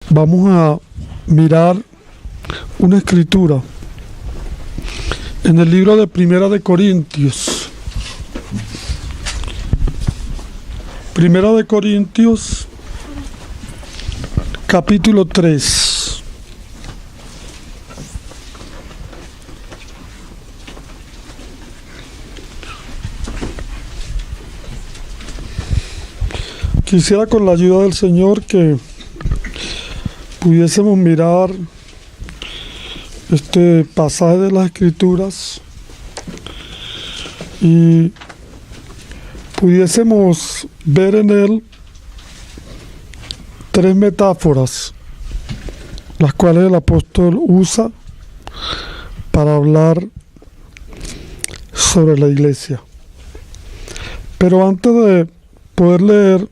vamos a mirar una escritura en el libro de Primera de Corintios. Primera de Corintios, capítulo 3. Quisiera, con la ayuda del Señor, que pudiésemos mirar este pasaje de las Escrituras y pudiésemos ver en él tres metáforas, las cuales el apóstol usa para hablar sobre la iglesia. Pero antes de poder leer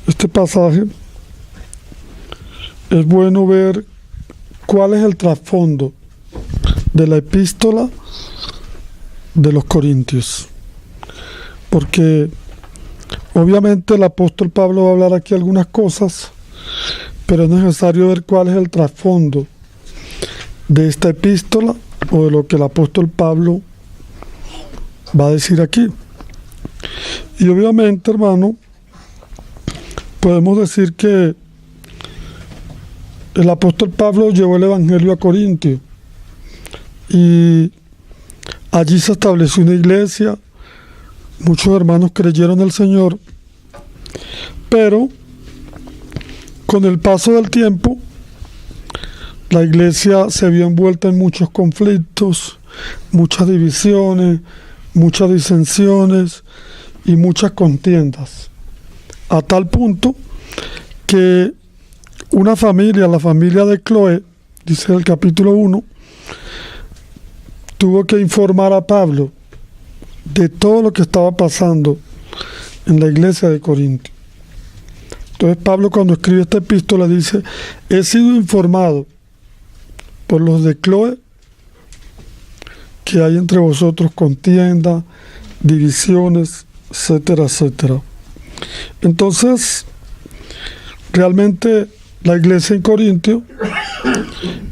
este pasaje, es bueno ver cuál es el trasfondo de la epístola de los Corintios. Porque obviamente el apóstol Pablo va a hablar aquí algunas cosas, pero es necesario ver cuál es el trasfondo de esta epístola o de lo que el apóstol Pablo va a decir aquí. Y obviamente, hermano, podemos decir que el apóstol Pablo llevó el evangelio a Corintio y allí se estableció una iglesia. Muchos hermanos creyeron en el Señor, pero con el paso del tiempo la iglesia se vio envuelta en muchos conflictos, muchas divisiones, muchas disensiones y muchas contiendas, a tal punto que una familia, la familia de Cloé, dice el capítulo 1, tuvo que informar a Pablo de todo lo que estaba pasando en la iglesia de Corinto. Entonces Pablo, cuando escribe esta epístola, dice: he sido informado por los de Cloé que hay entre vosotros contienda, divisiones, etcétera, etcétera. Entonces, realmente la iglesia en Corintio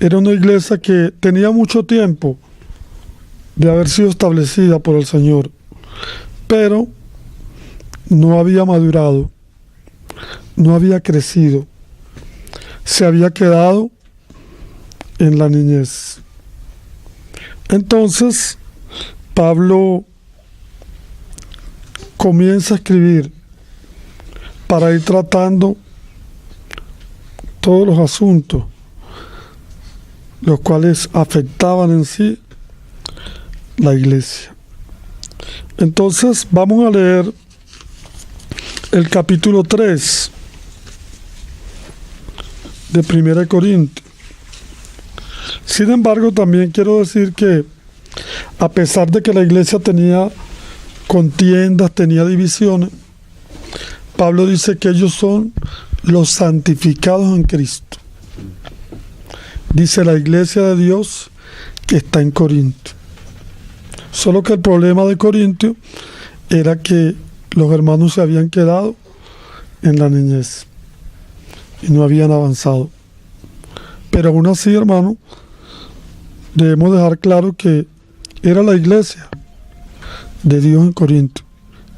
era una iglesia que tenía mucho tiempo de haber sido establecida por el Señor, pero no había madurado, no había crecido, se había quedado en la niñez. Entonces, Pablo comienza a escribir para ir tratando todos los asuntos los cuales afectaban en sí la iglesia. Entonces vamos a leer el capítulo 3 de 1 Corintios. Sin embargo, también quiero decir que a pesar de que la iglesia tenía contiendas, tenía divisiones, Pablo dice que ellos son los santificados en Cristo. Dice la iglesia de Dios que está en Corinto. Solo que el problema de Corintio era que los hermanos se habían quedado en la niñez y no habían avanzado. Pero aún así, hermano, debemos dejar claro que era la iglesia de Dios en Corinto.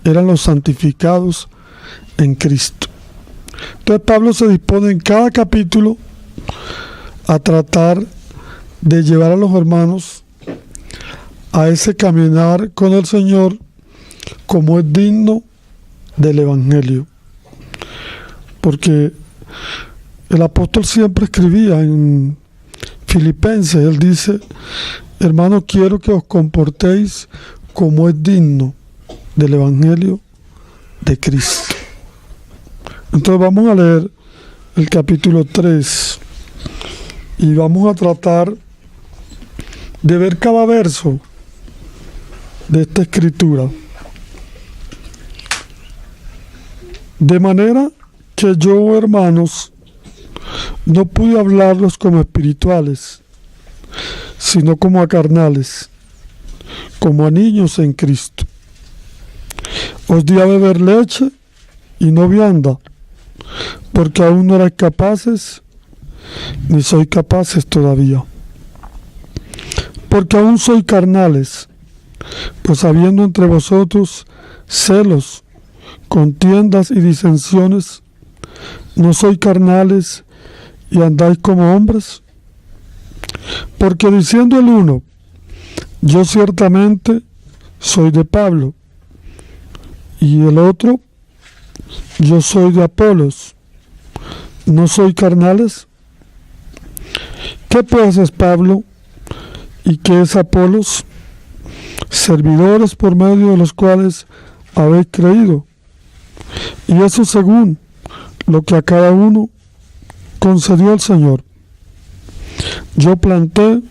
Eran los santificados en Cristo. Entonces Pablo se dispone en cada capítulo a tratar de llevar a los hermanos a ese caminar con el Señor como es digno del Evangelio. Porque el apóstol siempre escribía en Filipenses, él dice: hermanos, quiero que os comportéis como es digno del Evangelio de Cristo. Entonces vamos a leer el capítulo 3 y vamos a tratar de ver cada verso de esta escritura. De manera que yo, hermanos, no pude hablarlos como espirituales, sino como a carnales, como a niños en Cristo. Os di a beber leche y no vianda, porque aún no erais capaces, ni sois capaces todavía. Porque aún sois carnales, pues habiendo entre vosotros celos, contiendas y disensiones, ¿no sois carnales y andáis como hombres? Porque diciendo el uno, yo ciertamente soy de Pablo, y el otro, yo soy de Apolos, ¿no soy carnales? ¿Qué pues es Pablo y qué es Apolos? Servidores por medio de los cuales habéis creído, y eso según lo que a cada uno concedió el Señor. Yo planté,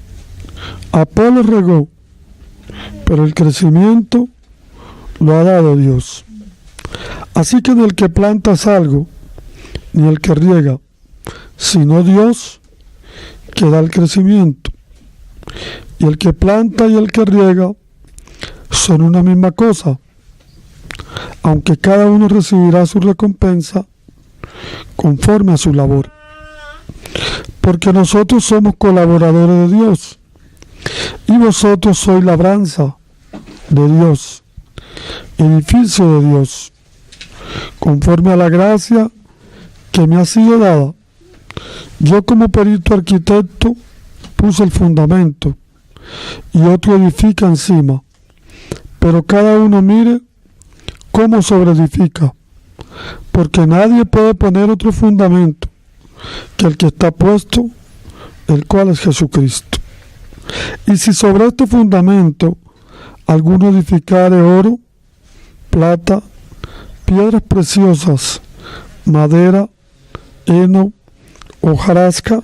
Apolos regó, pero el crecimiento lo ha dado Dios. Así que del que plantas algo, ni el que riega, sino Dios, que da el crecimiento. Y el que planta y el que riega son una misma cosa, aunque cada uno recibirá su recompensa conforme a su labor. Porque nosotros somos colaboradores de Dios, y vosotros sois labranza de Dios, edificio de Dios, conforme a la gracia que me ha sido dada. Yo como perito arquitecto puse el fundamento, y otro edifica encima, pero cada uno mire cómo sobreedifica, porque nadie puede poner otro fundamento que el que está puesto, el cual es Jesucristo. Y si sobre este fundamento alguno edificare oro, plata, piedras preciosas, madera, heno, hojarasca,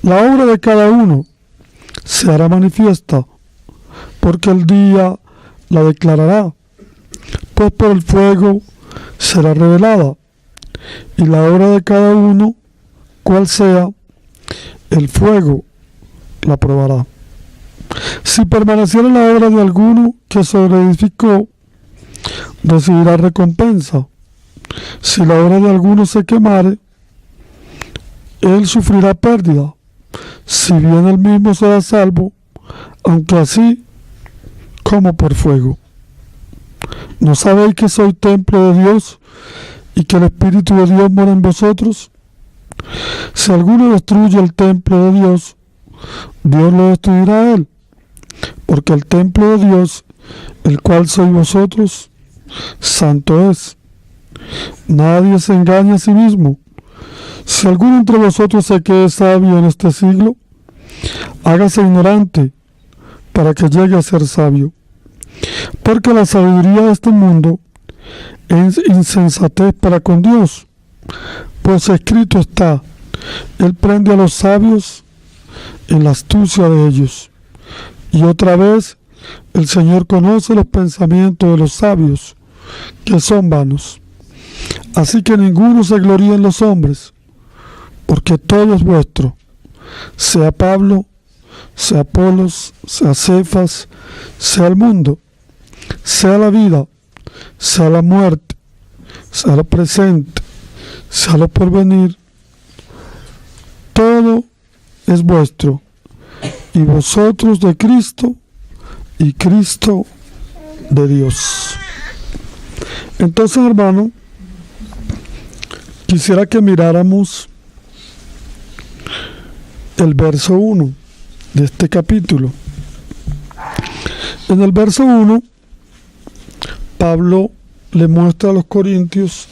la obra de cada uno se hará manifiesta, porque el día la declarará, pues por el fuego será revelada, y la obra de cada uno, cual sea, el fuego la probará. Si permaneciera la obra de alguno que sobreedificó, recibirá recompensa. Si la obra de alguno se quemare, él sufrirá pérdida, si bien él mismo será salvo, aunque así como por fuego. ¿No sabéis que soy templo de Dios y que el Espíritu de Dios mora en vosotros? Si alguno destruye el templo de Dios, Dios lo destruirá a él, porque el templo de Dios, el cual sois vosotros, santo es. Nadie se engaña a sí mismo. Si alguno entre vosotros se quede sabio en este siglo, hágase ignorante para que llegue a ser sabio. Porque la sabiduría de este mundo es insensatez para con Dios, pues escrito está, Él prende a los sabios en la astucia de ellos. Y otra vez, el Señor conoce los pensamientos de los sabios, que son vanos. Así que ninguno se gloríe en los hombres, porque todo es vuestro, sea Pablo, sea Apolos, sea Cefas, sea el mundo, sea la vida, sea la muerte, sea lo presente, sea lo porvenir, todo es vuestro, y vosotros de Cristo, y Cristo de Dios. Entonces, hermano, quisiera que miráramos el verso 1 de este capítulo. En el verso 1, Pablo le muestra a los corintios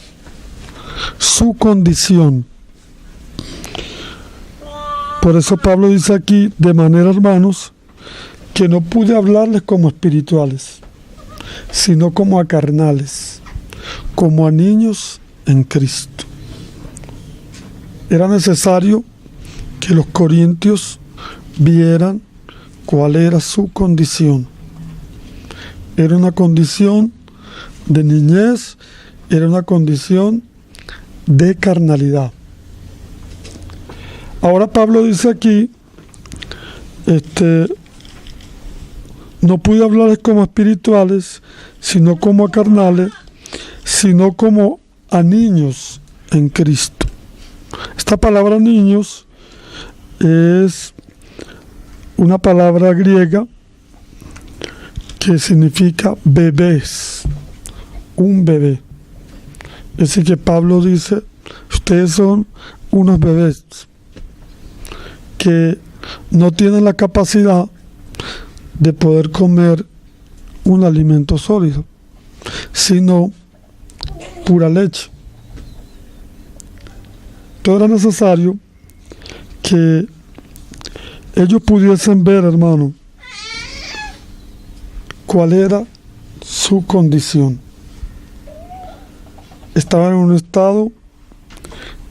su condición. Por eso Pablo dice aquí, de manera, hermanos, que no pude hablarles como espirituales, sino como a carnales, como a niños en Cristo. Era necesario que los corintios vieran cuál era su condición. Era una condición de niñez, era una condición de carnalidad. Ahora Pablo dice aquí, no pude hablarles como espirituales, sino como a carnales, sino como a niños en Cristo. Esta palabra niños es una palabra griega que significa bebés, un bebé. Es decir, que Pablo dice, ustedes son unos bebés que no tienen la capacidad de poder comer un alimento sólido, sino pura leche. Entonces era necesario que ellos pudiesen ver, hermano, cuál era su condición. Estaban en un estado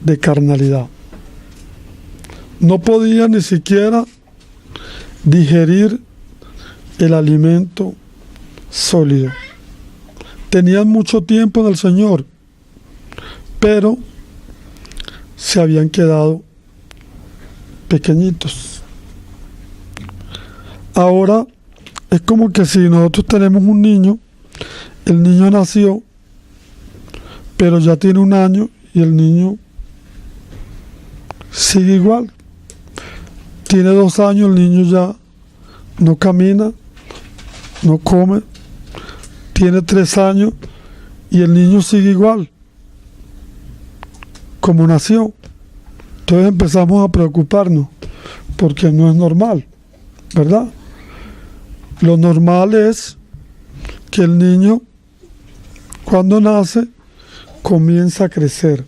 de carnalidad. No podían ni siquiera digerir el alimento sólido. Tenían mucho tiempo en el Señor, pero se habían quedado pequeñitos. Ahora es como que si nosotros tenemos un niño, el niño nació, pero ya tiene 1 año y el niño sigue igual. Tiene 2 años, el niño ya no camina, no come. Tiene 3 años y el niño sigue igual, como nació. Entonces empezamos a preocuparnos, porque no es normal, ¿verdad? Lo normal es que el niño, cuando nace, comienza a crecer.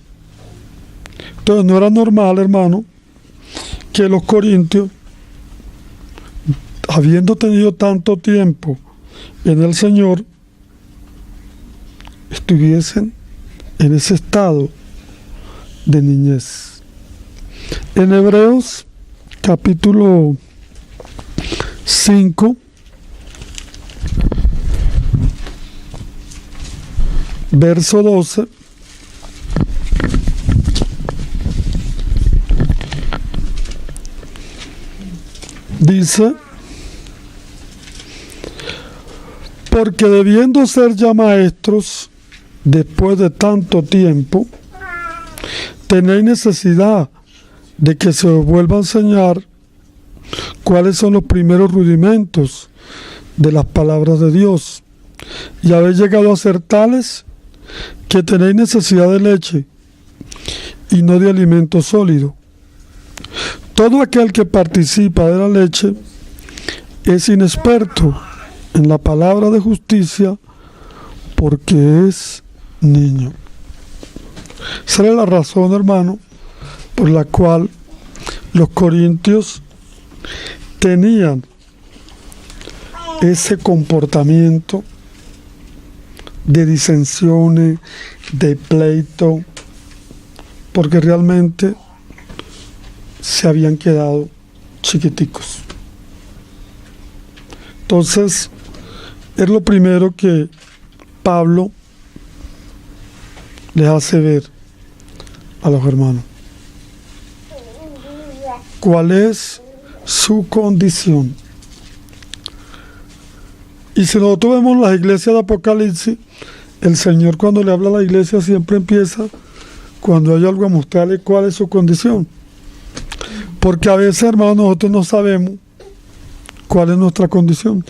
Entonces no era normal, hermano, que los corintios, habiendo tenido tanto tiempo en el Señor, estuviesen en ese estado de niñez. En Hebreos capítulo 5, verso 12, dice: porque debiendo ser ya maestros después de tanto tiempo, tenéis necesidad de que se os vuelva a enseñar cuáles son los primeros rudimentos de las palabras de Dios, y habéis llegado a ser tales que tenéis necesidad de leche y no de alimento sólido. Todo aquel que participa de la leche es inexperto en la palabra de justicia, porque es niño. Esa es la razón, hermano, por la cual los corintios tenían ese comportamiento de disensiones, de pleito, porque realmente se habían quedado chiquiticos. Entonces, es lo primero que Pablo les hace ver a los hermanos. ¿Cuál es su condición? Y si nosotros vemos las iglesias de Apocalipsis, el Señor, cuando le habla a la iglesia, siempre empieza, cuando hay algo, a mostrarle cuál es su condición. Porque a veces, hermanos, nosotros no sabemos cuál es nuestra condición.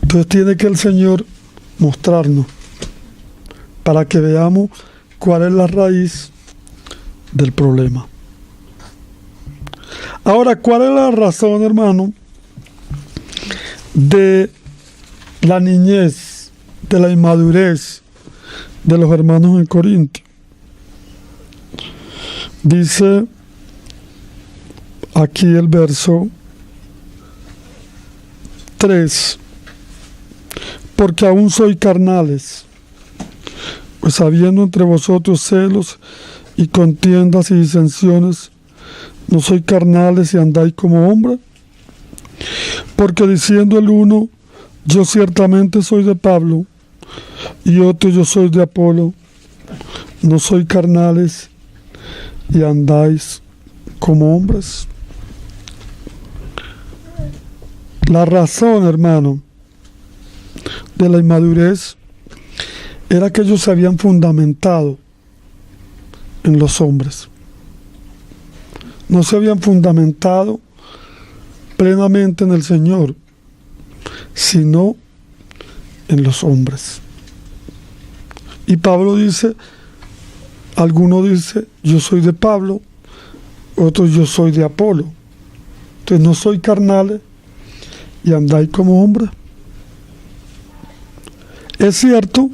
Entonces tiene que el Señor mostrarnos, para que veamos cuál es la raíz del problema. Ahora, ¿cuál es la razón, hermano, de la niñez, de la inmadurez de los hermanos en Corinto? Dice aquí el verso 3: porque aún sois carnales, pues habiendo entre vosotros celos y contiendas y disensiones, ¿no sois carnales y andáis como hombres? Porque diciendo el uno, yo ciertamente soy de Pablo, y otro, yo soy de Apolo, ¿no sois carnales y andáis como hombres? La razón, hermano, de la inmadurez era que ellos se habían fundamentado en los hombres. No se habían fundamentado plenamente en el Señor, sino en los hombres. Y Pablo dice, alguno dice, yo soy de Pablo, otros yo soy de Apolo. Entonces no soy carnales y andáis como hombres. Es cierto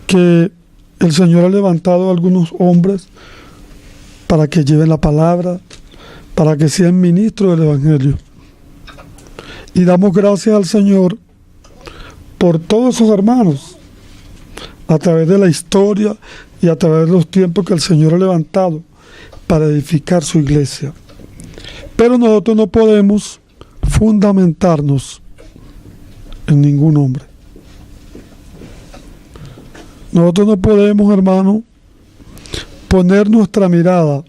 que el Señor ha levantado a algunos hombres para que lleven la palabra, para que sean ministros del Evangelio. Y damos gracias al Señor por todos esos hermanos, a través de la historia y a través de los tiempos que el Señor ha levantado para edificar su iglesia. Pero nosotros no podemos fundamentarnos en ningún hombre. Nosotros no podemos, hermano, poner nuestra mirada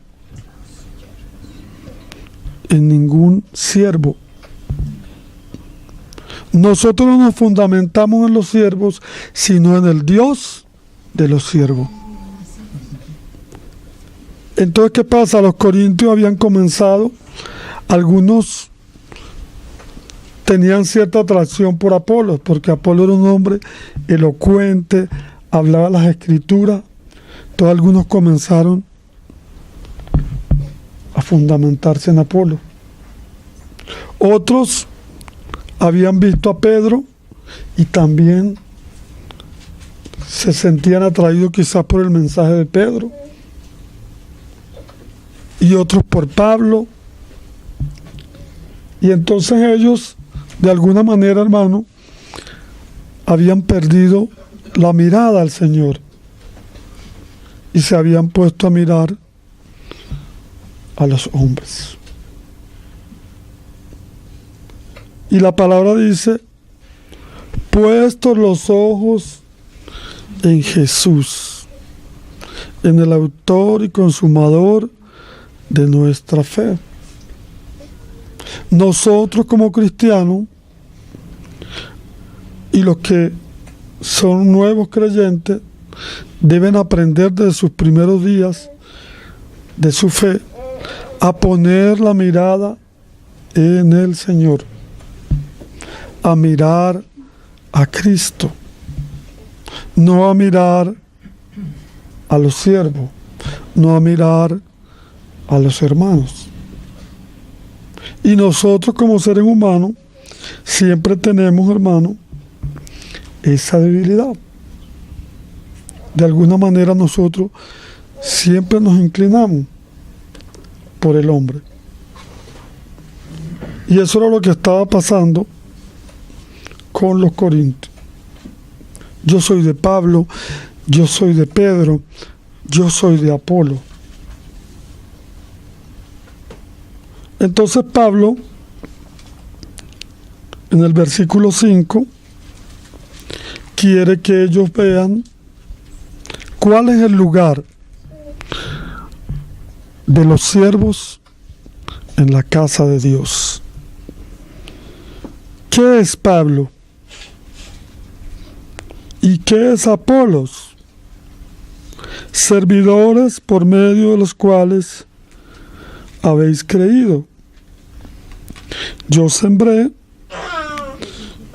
en ningún siervo. Nosotros no nos fundamentamos en los siervos, sino en el Dios de los siervos. Entonces, ¿qué pasa? Los corintios habían comenzado, algunos tenían cierta atracción por Apolo, porque Apolo era un hombre elocuente, hablaba las escrituras. Entonces algunos comenzaron a fundamentarse en Apolo. Otros habían visto a Pedro y también se sentían atraídos quizás por el mensaje de Pedro, y otros por Pablo. Y entonces ellos, de alguna manera, hermano, habían perdido la mirada al Señor y se habían puesto a mirar a los hombres. Y la palabra dice, puestos los ojos en Jesús, en el autor y consumador de nuestra fe. Nosotros como cristianos y los que son nuevos creyentes deben aprender desde sus primeros días de su fe a poner la mirada en el Señor, a mirar a Cristo, no a mirar a los siervos, no a mirar a los hermanos. Y nosotros como seres humanos siempre tenemos, hermano, esa debilidad. De alguna manera nosotros siempre nos inclinamos por el hombre. Y eso era lo que estaba pasando con los corintios. Yo soy de Pablo, yo soy de Pedro, yo soy de Apolo. Entonces Pablo, en el versículo 5, quiere que ellos vean cuál es el lugar de los siervos en la casa de Dios. ¿Qué es Pablo? ¿Y qué es Apolos? Servidores por medio de los cuales habéis creído. Yo sembré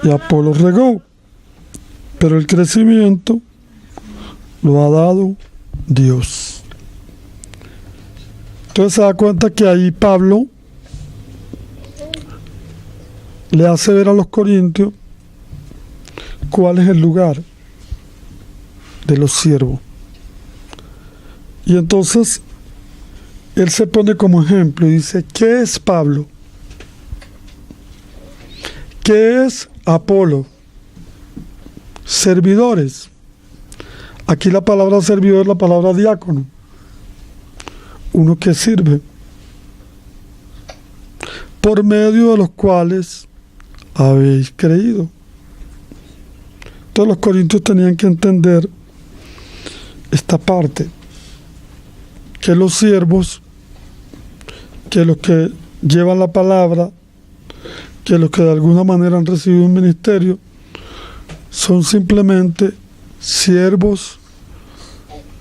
y Apolos regó, pero el crecimiento lo ha dado Dios. Entonces se da cuenta que ahí Pablo le hace ver a los corintios cuál es el lugar de los siervos. Y entonces él se pone como ejemplo y dice, ¿qué es Pablo? ¿Qué es Apolo? Servidores. Aquí la palabra servidor es la palabra diácono. Uno que sirve. Por medio de los cuales habéis creído. Entonces los corintios tenían que entender esta parte. Que los siervos, que los que llevan la palabra, que los que de alguna manera han recibido un ministerio, son simplemente siervos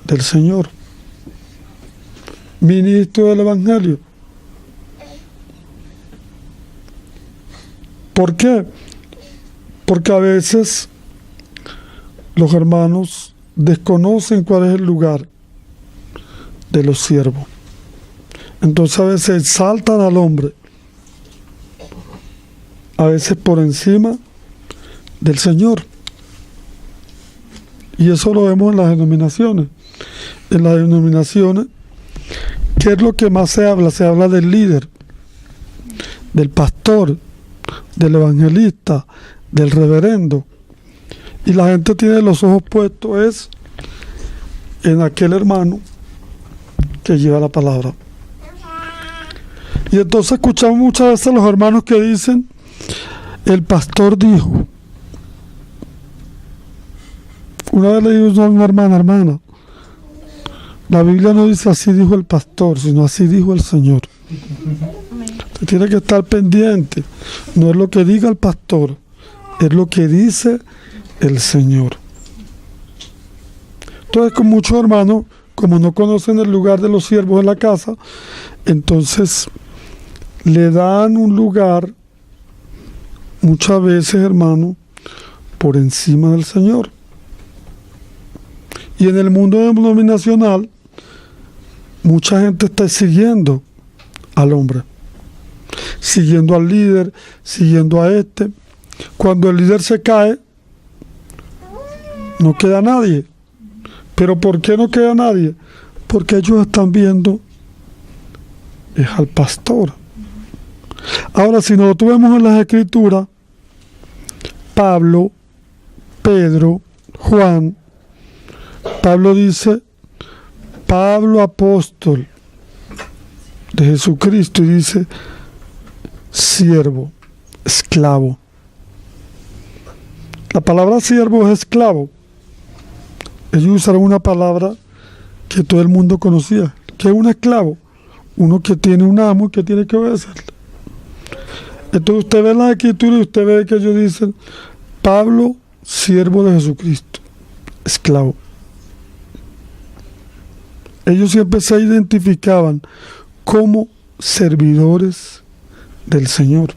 del Señor. ministro del Evangelio. ¿Por qué? Porque a veces los hermanos desconocen cuál es el lugar de los siervos. Entonces a veces exaltan al hombre, a veces por encima del Señor. Y eso lo vemos en las denominaciones. En las denominaciones, ¿qué es lo que más se habla? Se habla del líder, del pastor, del evangelista, del reverendo. Y la gente tiene los ojos puestos en aquel hermano que lleva la palabra. Y entonces escuchamos muchas veces a los hermanos que dicen, el pastor dijo. Una vez le digo a una hermana, la Biblia no dice así dijo el pastor, sino así dijo el Señor. Usted tiene que estar pendiente. No es lo que diga el pastor, es lo que dice el Señor. Entonces, con muchos hermanos, como no conocen el lugar de los siervos en la casa, entonces le dan un lugar, muchas veces, hermano, por encima del Señor. Y en el mundo denominacional, mucha gente está siguiendo al hombre, siguiendo al líder, siguiendo a este. Cuando el líder se cae, no queda nadie. ¿Pero por qué no queda nadie? Porque ellos están viendo es al pastor. Ahora, si nosotros vemos en las Escrituras, Pablo, Pedro, Juan, Pablo dice, Pablo apóstol de Jesucristo, y dice, siervo, esclavo. La palabra siervo es esclavo. Ellos usaron una palabra que todo el mundo conocía. ¿Qué es un esclavo? Uno que tiene un amo y que tiene que obedecerle. Entonces usted ve la Escritura y usted ve que ellos dicen, Pablo, siervo de Jesucristo, esclavo. Ellos siempre se identificaban como servidores del Señor.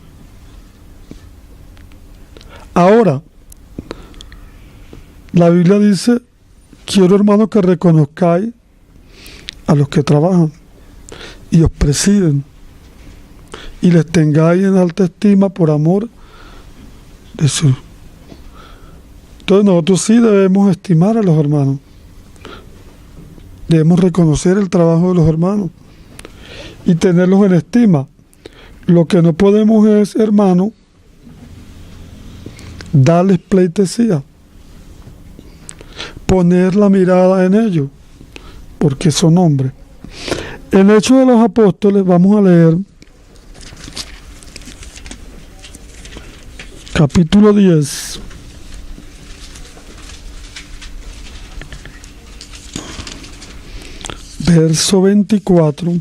Ahora, la Biblia dice, quiero, hermanos, que reconozcáis a los que trabajan y os presiden y les tengáis en alta estima por amor de su. Entonces nosotros sí debemos estimar a los hermanos. Debemos reconocer el trabajo de los hermanos y tenerlos en estima. Lo que no podemos es, hermano, darles pleitesía, poner la mirada en ellos, porque son hombres. En Hechos de los Apóstoles vamos a leer capítulo 10. Verso 24.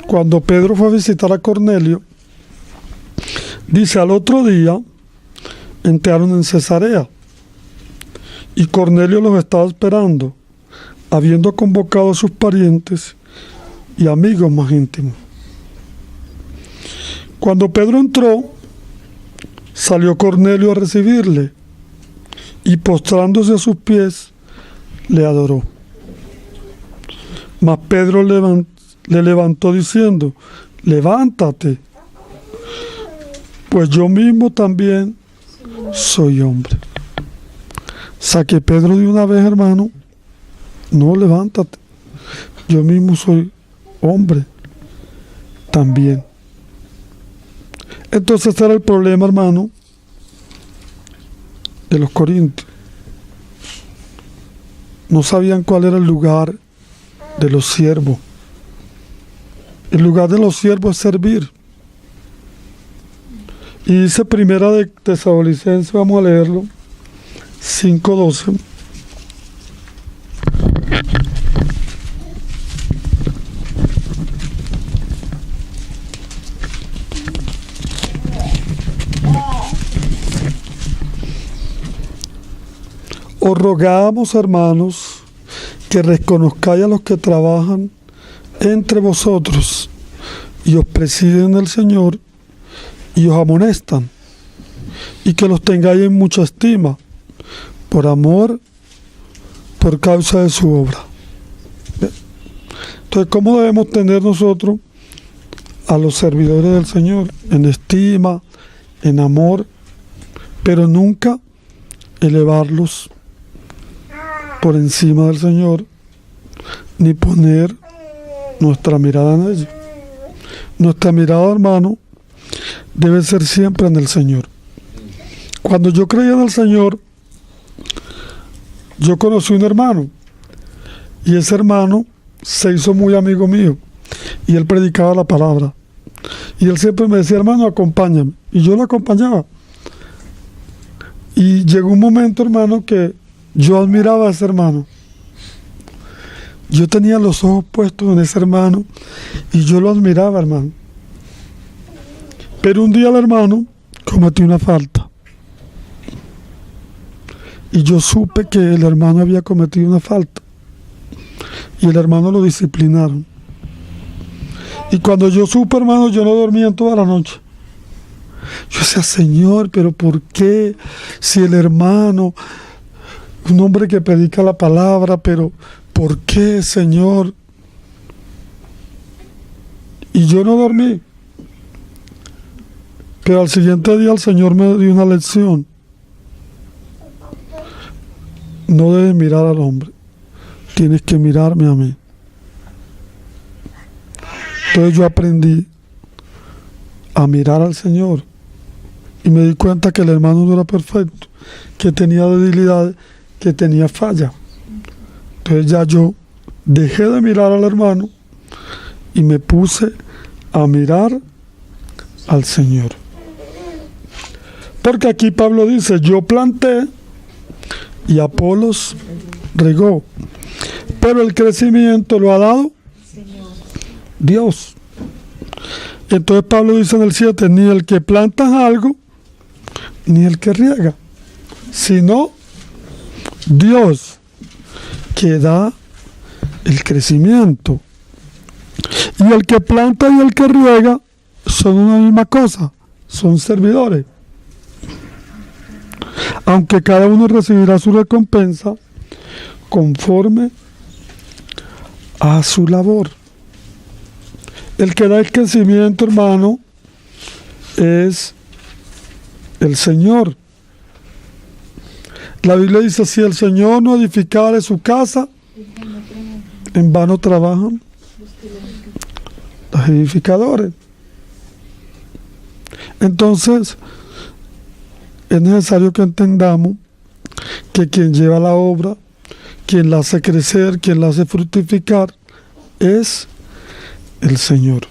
Cuando Pedro fue a visitar a Cornelio, dice, al otro día entraron en Cesarea y Cornelio los estaba esperando, habiendo convocado a sus parientes y amigos más íntimos. Cuando Pedro entró, salió Cornelio a recibirle y postrándose a sus pies, le adoró. Mas Pedro le levantó diciendo, levántate, pues yo mismo también soy hombre. O sea que Pedro de una vez, hermano, no, levántate, yo mismo soy hombre también. Entonces era el problema, hermano, de los corintios. No sabían cuál era el lugar de los siervos. El lugar de los siervos es servir. Y dice primera de Tesalonicenses, vamos a leerlo, 5:12. Os rogamos, hermanos, que reconozcáis a los que trabajan entre vosotros y os presiden el Señor y os amonestan, y que los tengáis en mucha estima, por amor, por causa de su obra. Entonces, ¿cómo debemos tener nosotros a los servidores del Señor? En estima, en amor, pero nunca elevarlos por encima del Señor, ni poner nuestra mirada en ellos. Nuestra mirada, hermano, debe ser siempre en el Señor. Cuando yo creía en el Señor, yo conocí un hermano, y ese hermano se hizo muy amigo mío, y él predicaba la palabra, y él siempre me decía: hermano, acompáñame, y yo lo acompañaba. Y llegó un momento, hermano, que yo admiraba a ese hermano. Yo tenía los ojos puestos en ese hermano y yo lo admiraba, hermano. Pero un día el hermano cometió una falta. Y yo supe que el hermano había cometido una falta. Y el hermano lo disciplinaron. Y cuando yo supe, hermano, yo no dormía en toda la noche. Yo decía: Señor, pero ¿por qué? Si el hermano, un hombre que predica la palabra, pero ¿por qué, Señor? Y yo no dormí. Pero al siguiente día el Señor me dio una lección. No debes mirar al hombre, tienes que mirarme a mí. Entonces yo aprendí a mirar al Señor y me di cuenta que el hermano no era perfecto, que tenía debilidades, que tenía fallas. Entonces ya yo dejé de mirar al hermano y me puse a mirar al Señor. Porque aquí Pablo dice: yo planté y Apolos regó, pero el crecimiento lo ha dado Dios. Entonces Pablo dice en el 7: ni el que planta algo, ni el que riega, sino Dios, que da el crecimiento. Y el que planta y el que riega son una misma cosa, son servidores. Aunque cada uno recibirá su recompensa conforme a su labor. El que da el crecimiento, hermano, es el Señor. La Biblia dice: si el Señor no edificare su casa, en vano trabajan los edificadores. Entonces, es necesario que entendamos que quien lleva la obra, quien la hace crecer, quien la hace fructificar, es el Señor.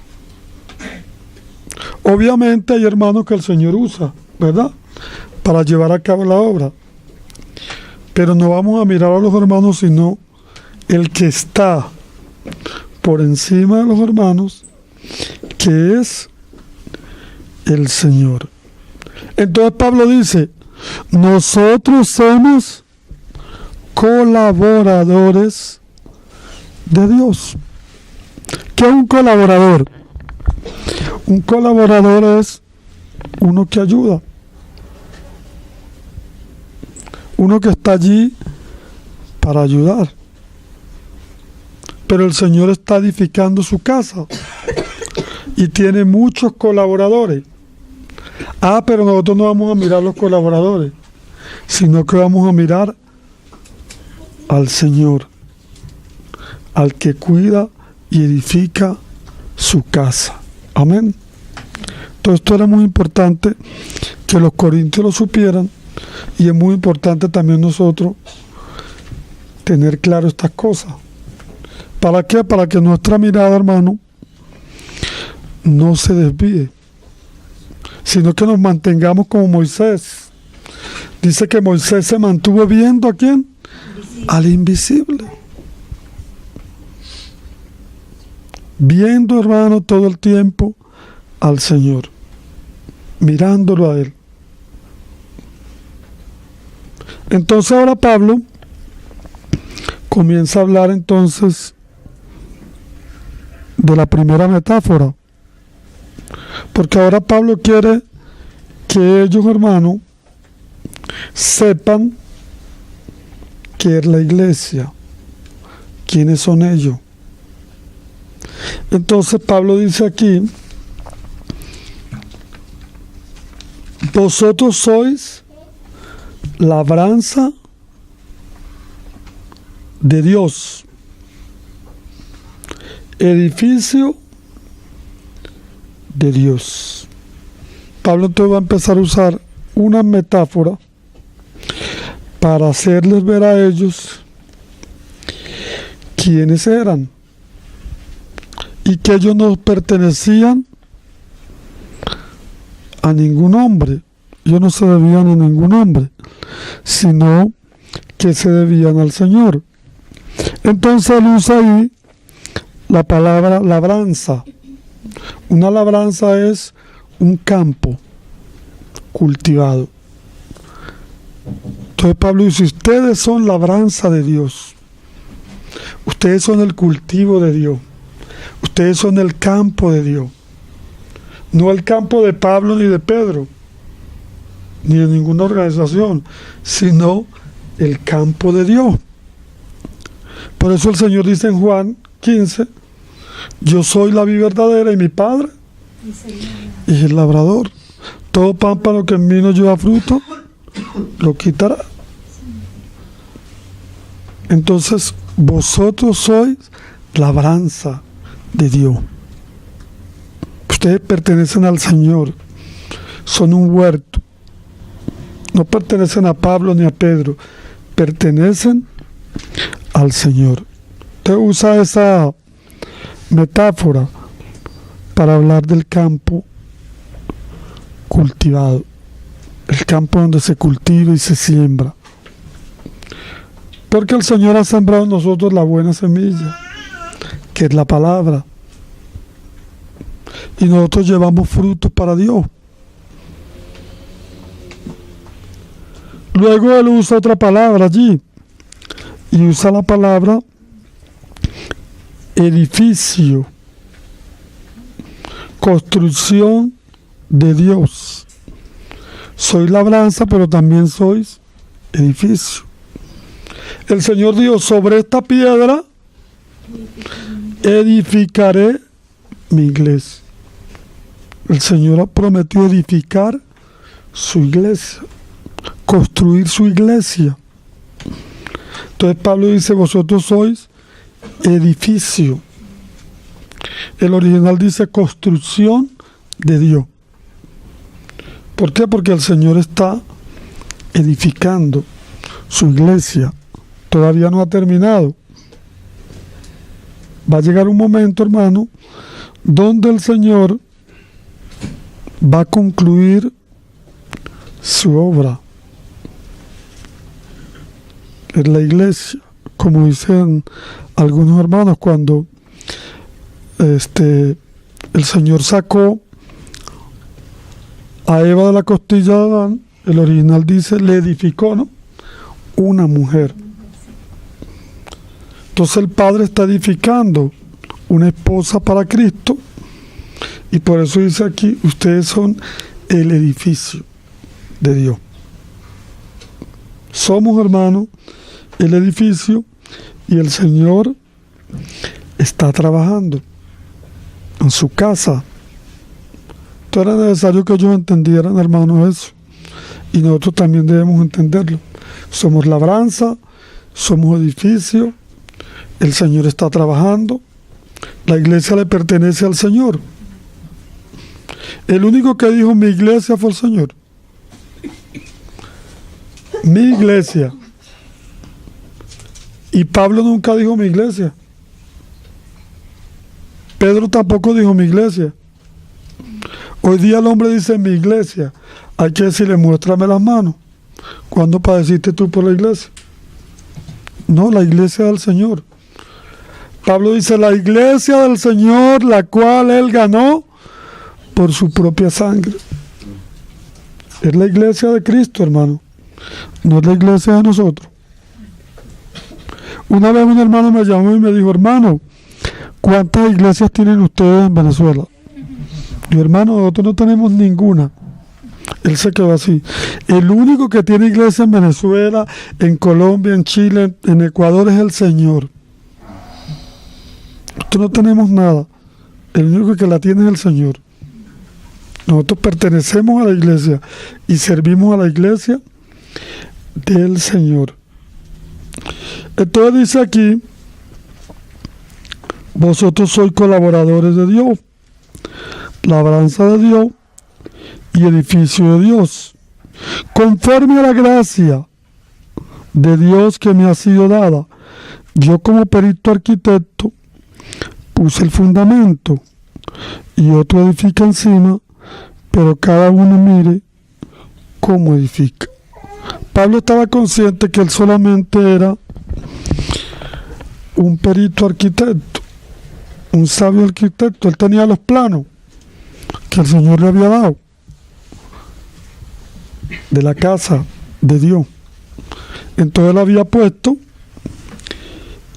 Obviamente hay hermanos que el Señor usa, ¿verdad?, para llevar a cabo la obra. Pero no vamos a mirar a los hermanos, sino el que está por encima de los hermanos, que es el Señor. Entonces Pablo dice: nosotros somos colaboradores de Dios. ¿Qué es un colaborador? Un colaborador es uno que ayuda, uno que está allí para ayudar. Pero el Señor está edificando su casa y tiene muchos colaboradores. Pero nosotros no vamos a mirar los colaboradores, sino que vamos a mirar al Señor, al que cuida y edifica su casa. Amén. Entonces esto era muy importante que los corintios lo supieran, y es muy importante también nosotros tener claro estas cosas. ¿Para qué? Para que nuestra mirada, hermano, no se desvíe, sino que nos mantengamos como Moisés. Dice que Moisés se mantuvo viendo ¿a quién? Al invisible. Viendo, hermano, todo el tiempo al Señor, mirándolo a Él. Entonces ahora Pablo comienza a hablar entonces de la primera metáfora, porque ahora Pablo quiere que ellos, hermanos, sepan qué es la iglesia, quiénes son ellos. Entonces Pablo dice aquí: vosotros sois labranza de Dios, edificio de Dios. Pablo entonces va a empezar a usar una metáfora para hacerles ver a ellos quiénes eran y que ellos no pertenecían a ningún hombre. Ellos no se debían a ningún hombre, sino que se debían al Señor. Entonces él usa ahí la palabra labranza. Una labranza es un campo cultivado. Entonces Pablo dice: ustedes son labranza de Dios, ustedes son el cultivo de Dios, ustedes son el campo de Dios, no el campo de Pablo ni de Pedro ni de ninguna organización, sino el campo de Dios. Por eso el Señor dice en Juan 15: yo soy la vid verdadera y mi Padre es el labrador. Todo pámpano que en mí no lleva fruto, lo quitará. Entonces, vosotros sois labranza de Dios. Ustedes pertenecen al Señor. Son un huerto. No pertenecen a Pablo ni a Pedro. Pertenecen al Señor. Usted usa esa metáfora para hablar del campo cultivado, el campo donde se cultiva y se siembra, porque el Señor ha sembrado en nosotros la buena semilla, que es la palabra, y nosotros llevamos frutos para Dios. Luego él usa otra palabra allí, y usa la palabra edificio, construcción de Dios. Soy labranza, pero también sois edificio. El Señor dijo: sobre esta piedra edificaré mi iglesia. El Señor prometió edificar su iglesia, construir su iglesia. Entonces Pablo dice: vosotros sois edificio. El original dice construcción de Dios. ¿Por qué? Porque el Señor está edificando su iglesia. Todavía no ha terminado. Va a llegar un momento, hermano, donde el Señor va a concluir su obra en la iglesia, como dicen algunos hermanos, cuando el Señor sacó a Eva de la costilla de Adán, el original dice, le edificó, ¿no?, una mujer. Entonces el Padre está edificando una esposa para Cristo, y por eso dice aquí: ustedes son el edificio de Dios. Somos, hermanos, el edificio, y el Señor está trabajando en su casa. Entonces era necesario que ellos entendieran, hermanos, eso, y nosotros también debemos entenderlo. Somos labranza, somos edificio, el Señor está trabajando, la iglesia le pertenece al Señor. El único que dijo mi iglesia fue el Señor. Mi iglesia. Y Pablo nunca dijo mi iglesia. Pedro tampoco dijo mi iglesia. Hoy día el hombre dice mi iglesia. Hay que decirle: muéstrame las manos. ¿Cuándo padeciste tú por la iglesia? No, la iglesia del Señor. Pablo dice: la iglesia del Señor, la cual Él ganó por su propia sangre. Es la iglesia de Cristo, hermano. No es la iglesia de nosotros. Una vez un hermano me llamó y me dijo, hermano, ¿cuántas iglesias tienen ustedes en Venezuela? Yo, hermano, nosotros no tenemos ninguna. Él se quedó así. El único que tiene iglesia en Venezuela, en Colombia, en Chile, en Ecuador es el Señor. Nosotros no tenemos nada. El único que la tiene es el Señor. Nosotros pertenecemos a la iglesia y servimos a la iglesia del Señor. Entonces dice aquí, vosotros sois colaboradores de Dios, labranza de Dios y edificio de Dios, conforme a la gracia de Dios que me ha sido dada. Yo como perito arquitecto puse el fundamento y otro edifica encima, pero cada uno mire cómo edifica. Pablo estaba consciente que él solamente era un perito arquitecto, un sabio arquitecto. Él tenía los planos que el Señor le había dado de la casa de Dios. Entonces él había puesto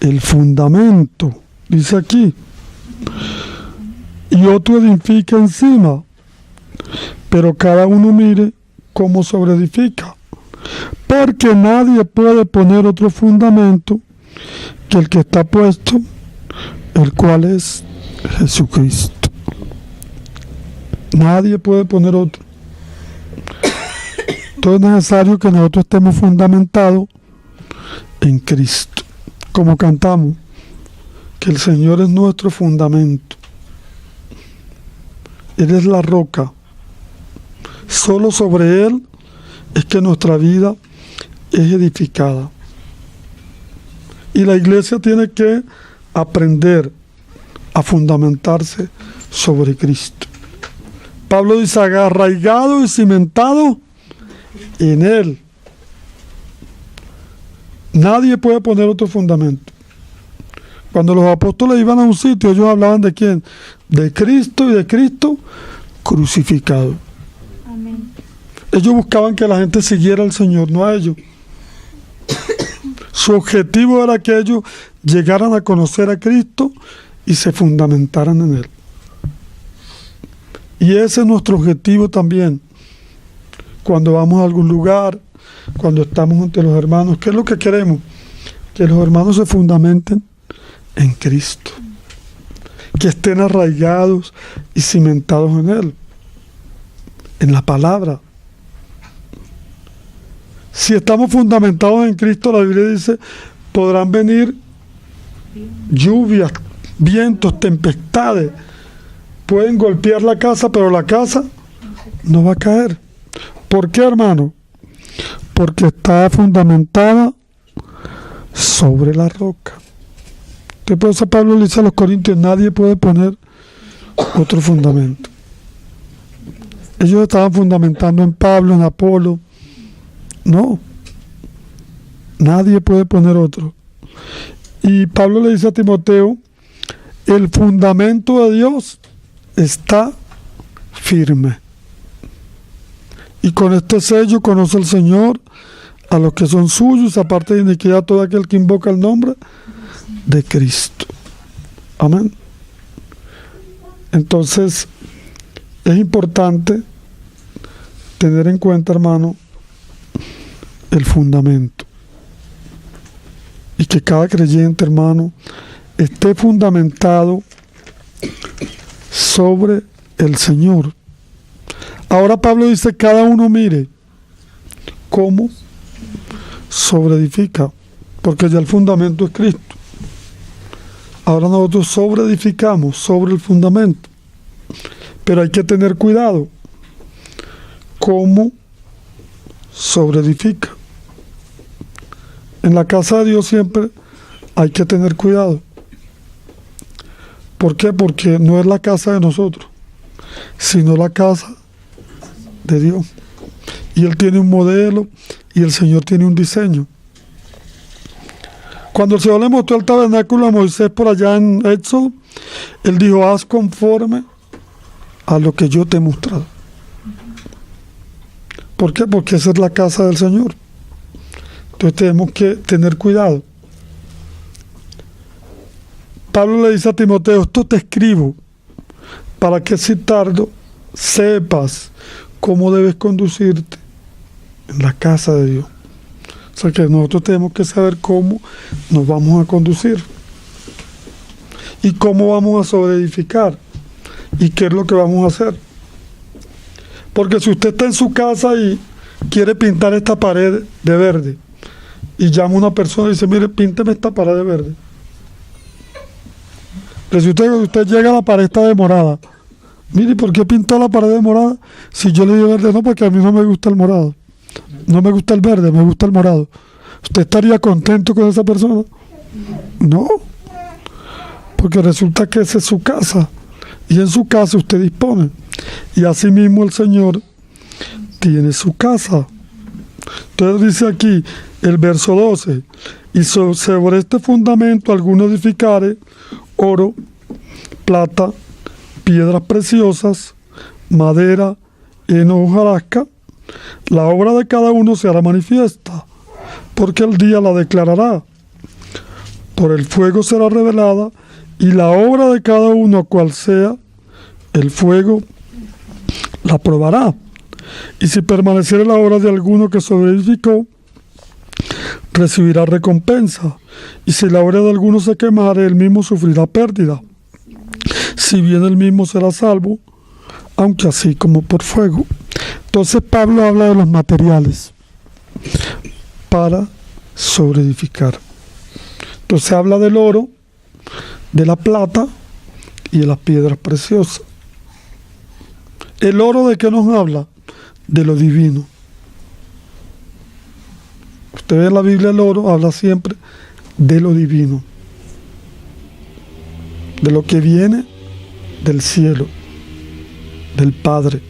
el fundamento, dice aquí, y otro edifica encima, pero cada uno mire cómo sobreedifica, porque nadie puede poner otro fundamento que el que está puesto, el cual es Jesucristo. Nadie puede poner otro. Entonces es necesario que nosotros estemos fundamentados en Cristo, como cantamos, que el Señor es nuestro fundamento. Él es la roca. Solo sobre Él es que nuestra vida es edificada. Y la iglesia tiene que aprender a fundamentarse sobre Cristo. Pablo dice, arraigado y cimentado en Él. Nadie puede poner otro fundamento. Cuando los apóstoles iban a un sitio, ellos hablaban de quién, de Cristo y de Cristo crucificado. Amén. Ellos buscaban que la gente siguiera al Señor, no a ellos. Su objetivo era que ellos llegaran a conocer a Cristo y se fundamentaran en Él. Y ese es nuestro objetivo también. Cuando vamos a algún lugar, cuando estamos entre los hermanos, ¿qué es lo que queremos? Que los hermanos se fundamenten en Cristo, que estén arraigados y cimentados en Él, en la palabra. Si estamos fundamentados en Cristo, la Biblia dice, podrán venir lluvias, vientos, tempestades, pueden golpear la casa, pero la casa no va a caer. ¿Por qué, hermano? Porque está fundamentada sobre la roca. Por eso Pablo le dice a los corintios, nadie puede poner otro fundamento. Ellos estaban fundamentando en Pablo, en Apolo. No, nadie puede poner otro. Y Pablo le dice a Timoteo, el fundamento de Dios está firme. Y con este sello conoce el Señor a los que son suyos, aparte de iniquidad todo aquel que invoca el nombre de Cristo. Amén. Entonces, es importante tener en cuenta, hermano, el fundamento. Y que cada creyente, hermano, esté fundamentado sobre el Señor. Ahora Pablo dice, cada uno mire cómo sobreedifica, porque ya el fundamento es Cristo. Ahora nosotros sobreedificamos sobre el fundamento. Pero hay que tener cuidado. ¿Cómo sobreedifica? En la casa de Dios siempre hay que tener cuidado. ¿Por qué? Porque no es la casa de nosotros, sino la casa de Dios. Y Él tiene un modelo y el Señor tiene un diseño. Cuando el Señor le mostró el tabernáculo a Moisés por allá en Éxodo, Él dijo, haz conforme a lo que yo te he mostrado. ¿Por qué? Porque esa es la casa del Señor. Entonces tenemos que tener cuidado. Pablo le dice a Timoteo, esto te escribo para que si tardo sepas cómo debes conducirte en la casa de Dios. O sea que nosotros tenemos que saber cómo nos vamos a conducir y cómo vamos a sobreedificar y qué es lo que vamos a hacer. Porque si usted está en su casa y quiere pintar esta pared de verde y llama a una persona y dice, mire, pínteme esta pared de verde. Pero si usted llega a la pared está de morada, mire, ¿por qué pintó la pared de morada? Si yo le digo verde, no, porque a mí no me gusta el morado. No me gusta el verde, me gusta el morado. ¿Usted estaría contento con esa persona? No. Porque resulta que esa es su casa. Y en su casa usted dispone. Y asimismo el Señor tiene su casa. Entonces dice aquí, el verso 12, y sobre este fundamento alguno edificare oro, plata, piedras preciosas, madera, heno, hojarasca, la obra de cada uno se hará manifiesta, porque el día la declarará. Por el fuego será revelada, y la obra de cada uno, cual sea, el fuego la probará. Y si permaneciere la obra de alguno que sobreedificó, recibirá recompensa. Y si la obra de alguno se quemare, él mismo sufrirá pérdida. Si bien él mismo será salvo, aunque así como por fuego. Entonces Pablo habla de los materiales para sobreedificar. Entonces habla del oro, de la plata y de las piedras preciosas. ¿El oro de qué nos habla? De lo divino. Usted ve en la Biblia el oro, habla siempre de lo divino, de lo que viene del cielo, del Padre.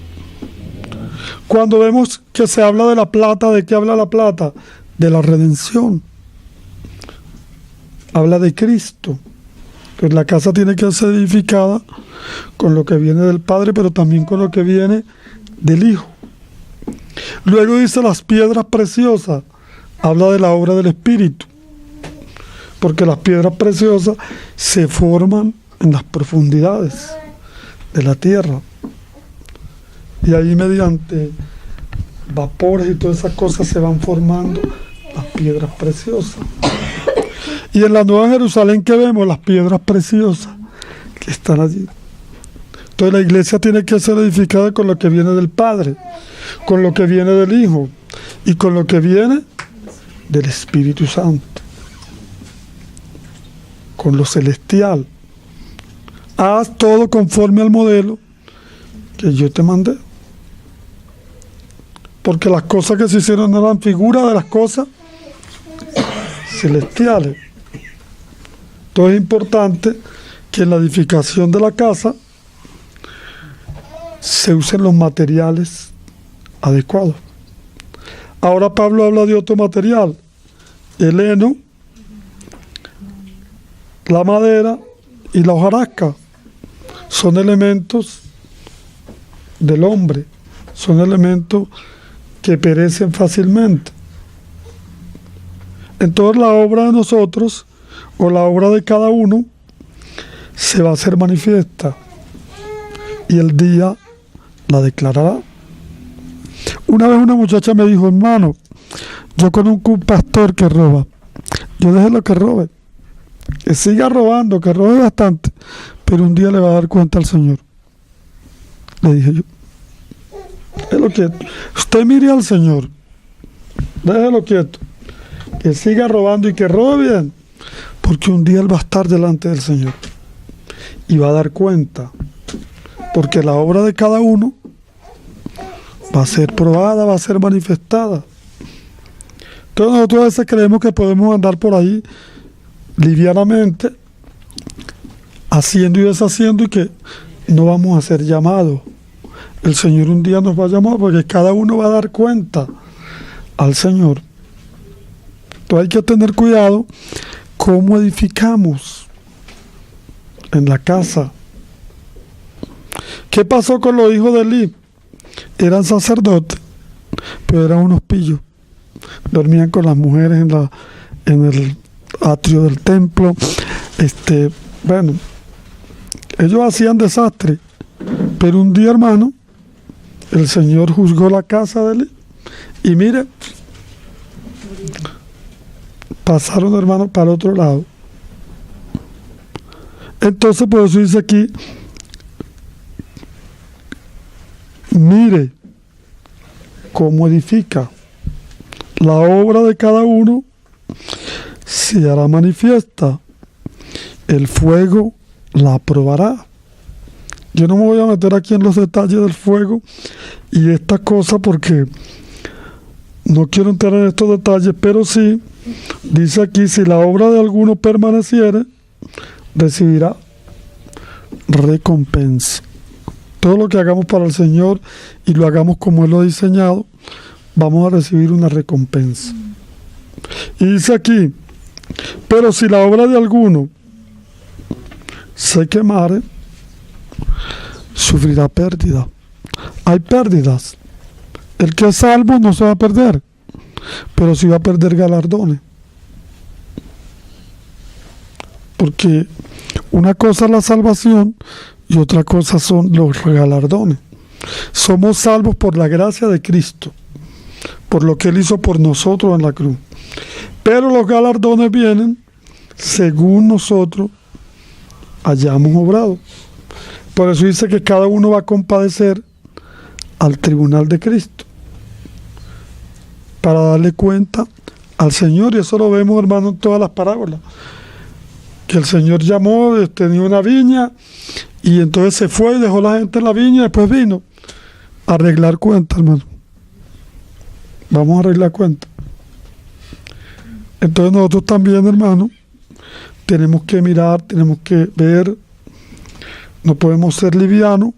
Cuando vemos que se habla de la plata, ¿de qué habla la plata? De la redención. Habla de Cristo. Pues la casa tiene que ser edificada con lo que viene del Padre, pero también con lo que viene del Hijo. Luego dice las piedras preciosas. Habla de la obra del Espíritu. Porque las piedras preciosas se forman en las profundidades de la tierra. Y ahí mediante vapores y todas esas cosas se van formando las piedras preciosas. Y en la Nueva Jerusalén, ¿qué vemos? Las piedras preciosas que están allí. Entonces la iglesia tiene que ser edificada con lo que viene del Padre, con lo que viene del Hijo y con lo que viene del Espíritu Santo, con lo celestial. Haz todo conforme al modelo que yo te mandé. Porque las cosas que se hicieron eran figuras de las cosas celestiales. Entonces es importante que en la edificación de la casa se usen los materiales adecuados. Ahora Pablo habla de otro material, el heno, la madera y la hojarasca. Son elementos del hombre, son elementos que perecen fácilmente. Entonces la obra de nosotros, o la obra de cada uno, se va a hacer manifiesta, y el día la declarará. Una vez una muchacha me dijo, hermano, yo conozco un pastor que roba. Yo déjelo que robe, que siga robando, que robe bastante, pero un día le va a dar cuenta al Señor. Le dije yo, déjelo quieto. Usted mire al Señor, déjelo quieto, que siga robando y que robe bien, porque un día él va a estar delante del Señor y va a dar cuenta, porque la obra de cada uno va a ser probada, va a ser manifestada. Entonces nosotros a veces creemos que podemos andar por ahí livianamente, haciendo y deshaciendo, y que no vamos a ser llamados. El Señor un día nos va a llamar, porque cada uno va a dar cuenta al Señor. Entonces hay que tener cuidado cómo edificamos en la casa. ¿Qué pasó con los hijos de Elí? Eran sacerdotes, pero eran unos pillos. Dormían con las mujeres en el atrio del templo, Bueno, ellos hacían desastre, pero un día, hermano, el Señor juzgó la casa de él y mire, pasaron, hermano, para el otro lado. Entonces, por eso dice aquí, mire cómo edifica. La obra de cada uno se hará manifiesta. El fuego la probará. Yo no me voy a meter aquí en los detalles del fuego y de esta cosa porque no quiero entrar en estos detalles, pero sí, dice aquí, si la obra de alguno permaneciere, recibirá recompensa. Todo lo que hagamos para el Señor y lo hagamos como Él lo ha diseñado, vamos a recibir una recompensa. Y dice aquí, pero si la obra de alguno se quemare, sufrirá pérdida. Hay pérdidas. El que es salvo no se va a perder, pero sí va a perder galardones. Porque una cosa es la salvación y otra cosa son los galardones. Somos salvos por la gracia de Cristo, por lo que Él hizo por nosotros en la cruz. Pero los galardones vienen según nosotros hayamos obrado. Por eso dice que cada uno va a compadecer al tribunal de Cristo para darle cuenta al Señor. Y eso lo vemos, hermano, en todas las parábolas. Que el Señor llamó, tenía una viña y entonces se fue y dejó a la gente en la viña y después vino a arreglar cuentas, hermano. Vamos a arreglar cuentas. Entonces nosotros también, hermano, tenemos que mirar, tenemos que ver, no podemos ser livianos,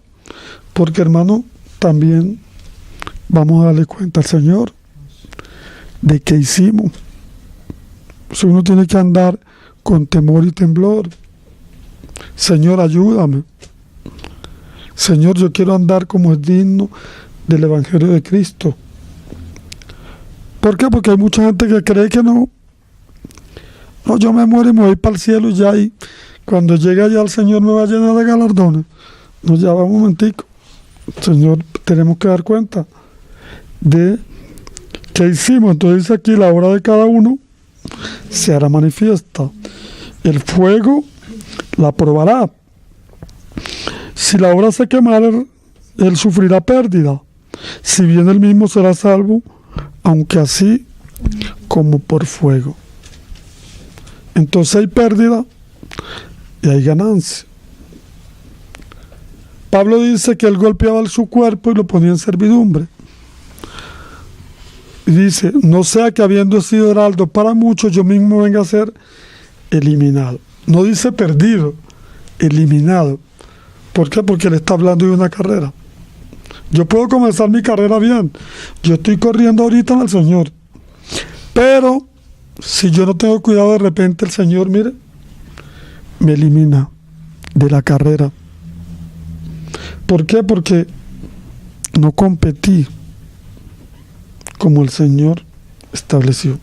porque, hermano, también vamos a darle cuenta al Señor de qué hicimos. Si uno tiene que andar con temor y temblor, Señor, ayúdame. Señor, yo quiero andar como es digno del Evangelio de Cristo. ¿Por qué? Porque hay mucha gente que cree que no, yo me muero y me voy para el cielo y ya, y cuando llegue allá el Señor me va a llenar de galardones. No, ya va un momentico. Señor, tenemos que dar cuenta de qué hicimos. Entonces dice aquí, la obra de cada uno se hará manifiesta. El fuego la probará. Si la obra se quemara, él sufrirá pérdida. Si bien él mismo será salvo, aunque así como por fuego. Entonces hay pérdida y hay ganancia. Pablo dice que él golpeaba su cuerpo y lo ponía en servidumbre. Y dice, no sea que habiendo sido heraldo para muchos, yo mismo venga a ser eliminado. No dice perdido, eliminado. ¿Por qué? Porque él está hablando de una carrera. Yo puedo comenzar mi carrera bien. Yo estoy corriendo ahorita en el Señor. Pero si yo no tengo cuidado, de repente el Señor, mire, me elimina de la carrera. ¿Por qué? Porque no competí como el Señor estableció.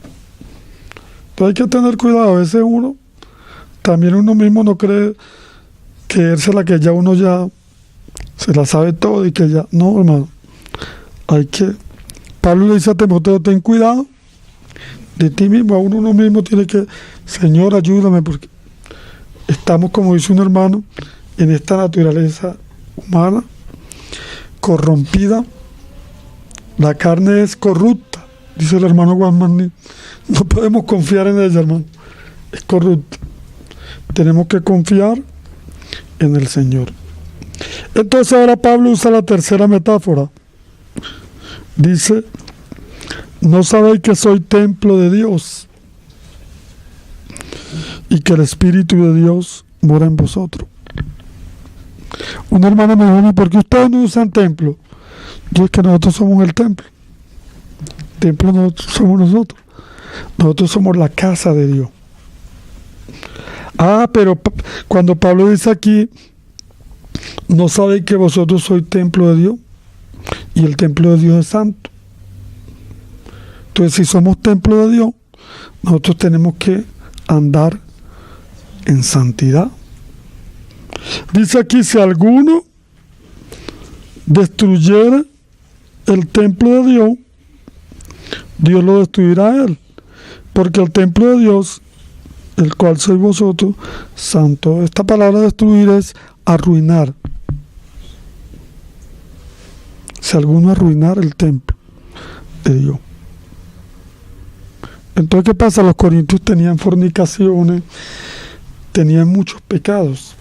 Entonces hay que tener cuidado. A veces también uno mismo no cree creérsela que ya uno ya se la sabe todo y que ya, no, hermano. Pablo le dice a Timoteo, ten cuidado de ti mismo. Uno mismo tiene que, Señor, ayúdame, porque estamos, como dice un hermano, en esta naturaleza humana corrompida. La carne es corrupta, dice el hermano Juan Magni. No podemos confiar en ella, hermano. Es corrupta. Tenemos que confiar en el Señor. Entonces ahora Pablo usa la tercera metáfora. Dice, ¿no sabéis que soy templo de Dios y que el Espíritu de Dios mora en vosotros? Un hermano me dijo, ¿por qué ustedes no usan templo? Yo, es que nosotros somos el templo. Templo no somos nosotros. Nosotros somos la casa de Dios. Pero cuando Pablo dice aquí, ¿no sabéis que vosotros sois templo de Dios? Y el templo de Dios es santo. Entonces, si somos templo de Dios, nosotros tenemos que andar en santidad. Dice aquí, si alguno destruyera el templo de Dios, Dios lo destruirá a él, porque el templo de Dios, el cual sois vosotros, santo. Esta palabra destruir es arruinar. Si alguno arruinar el templo de Dios. Entonces, ¿qué pasa? Los corintios tenían fornicaciones, tenían muchos pecados.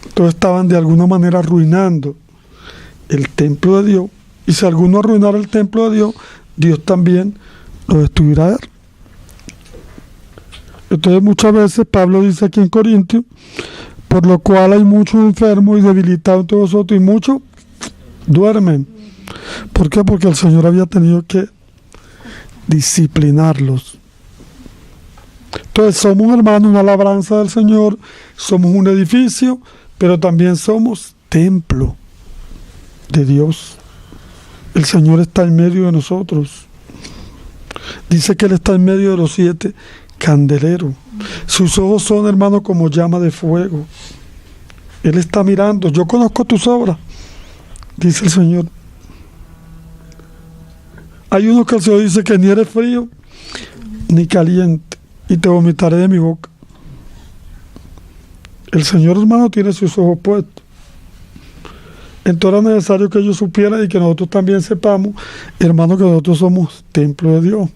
Entonces estaban de alguna manera arruinando el templo de Dios. Y si alguno arruinara el templo de Dios, Dios también lo destruirá a él. Entonces muchas veces Pablo dice aquí en Corintios, por lo cual hay muchos enfermos y debilitados entre vosotros, y muchos duermen. ¿Por qué? Porque el Señor había tenido que disciplinarlos. Entonces somos, hermanos, una labranza del Señor, somos un edificio, pero también somos templo de Dios. El Señor está en medio de nosotros. Dice que Él está en medio de los 7 candeleros. Sus ojos son, hermanos, como llama de fuego. Él está mirando. Yo conozco tus obras, dice el Señor. Hay uno que el Señor dice que ni eres frío ni caliente, y te vomitaré de mi boca. El Señor, hermano, tiene sus ojos puestos. Entonces era necesario que ellos supieran y que nosotros también sepamos, hermano, que nosotros somos templo de Dios.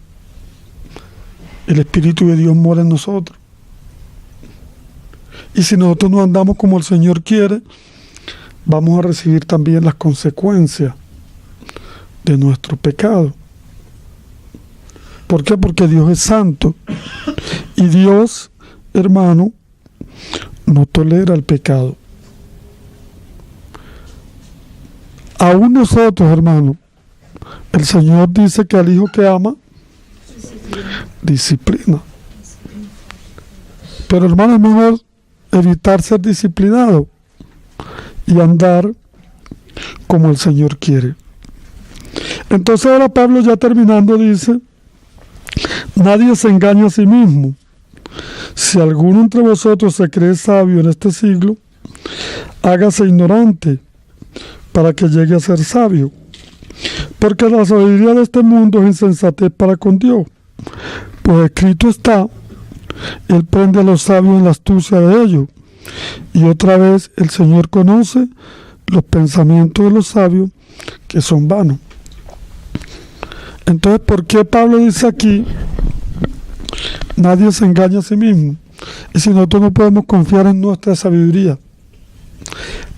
El Espíritu de Dios mora en nosotros. Y si nosotros no andamos como el Señor quiere, vamos a recibir también las consecuencias de nuestro pecado. ¿Por qué? Porque Dios es santo. Y Dios, hermano, no tolera el pecado. Aún nosotros, hermano, el Señor dice que al hijo que ama, disciplina. Pero, hermano, es mejor evitar ser disciplinado y andar como el Señor quiere. Entonces ahora Pablo, ya terminando, dice: nadie se engaña a sí mismo. Si alguno entre vosotros se cree sabio en este siglo, hágase ignorante para que llegue a ser sabio. Porque la sabiduría de este mundo es insensatez para con Dios. Pues escrito está: Él prende a los sabios en la astucia de ellos. Y otra vez, el Señor conoce los pensamientos de los sabios, que son vanos. Entonces, ¿por qué Pablo dice aquí: nadie se engaña a sí mismo? Y si nosotros no podemos confiar en nuestra sabiduría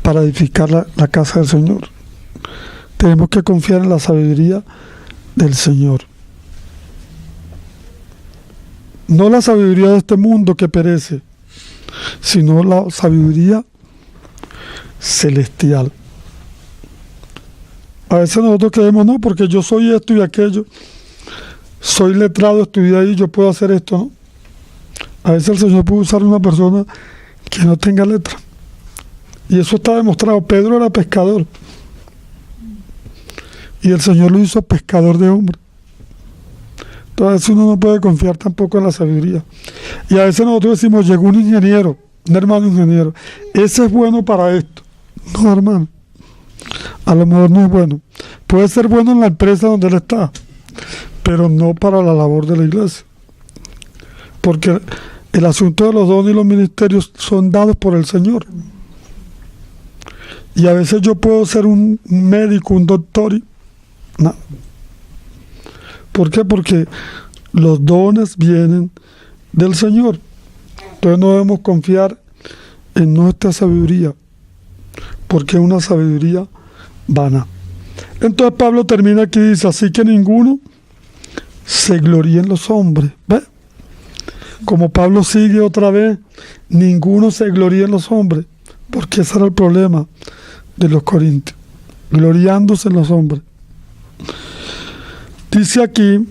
para edificar la casa del Señor, tenemos que confiar en la sabiduría del Señor. No la sabiduría de este mundo que perece, sino la sabiduría celestial. A veces nosotros creemos, no, porque yo soy esto y aquello, soy letrado, estudié ahí, yo puedo hacer esto, ¿no? A veces el Señor puede usar una persona que no tenga letra. Y eso está demostrado. Pedro era pescador. Y el Señor lo hizo pescador de hombres. Entonces uno no puede confiar tampoco en la sabiduría. Y a veces nosotros decimos: llegó un ingeniero, un hermano ingeniero, ese es bueno para esto. No, hermano, a lo mejor no es bueno. Puede ser bueno en la empresa donde él está, pero no para la labor de la iglesia. Porque el asunto de los dones y los ministerios son dados por el Señor. Y a veces yo puedo ser un médico, un doctor, y no. ¿Por qué? Porque los dones vienen del Señor. Entonces no debemos confiar en nuestra sabiduría, porque es una sabiduría vana. Entonces Pablo termina aquí y dice: así que ninguno se gloríe en los hombres. ¿Ve? Como Pablo sigue otra vez: ninguno se gloríe en los hombres, porque ese era el problema de los corintios, gloriándose en los hombres. Dice aquí: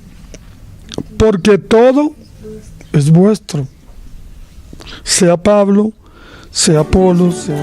porque todo es vuestro, sea Pablo, sea Apolo, sea